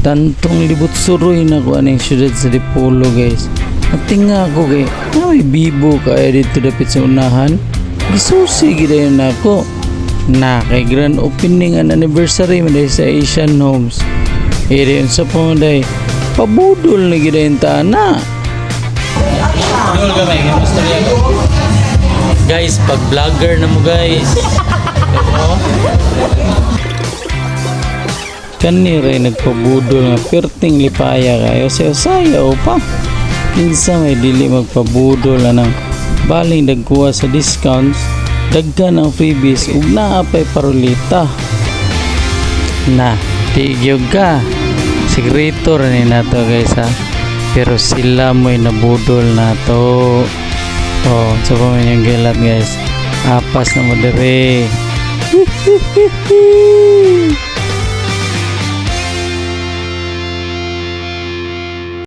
Tantong libot suroy na ko aning syudad sa Dipolo guys. Natinga ako kay may bibo kaya dito dapit sa unahan. Gisusi gida yun ako. Na kay grand opening an anniversary man sa Asian Homes. Iri yun sa pumunday. Pabudol na gida yung tana. Guys, pag vlogger na mo guys. Kani rin nagpabudol nga perting lipaya kayo sayo pa. Kinsa may dili magpabudol na ng baling dagkuha sa discounts, daggan ang freebies ug naapay parolita. Na, tigyo ka. Sekreto rin nato guys ha. Pero sila mo'y nabudol na to. Oh, so pa man yung gilat guys. Apas na mo dire.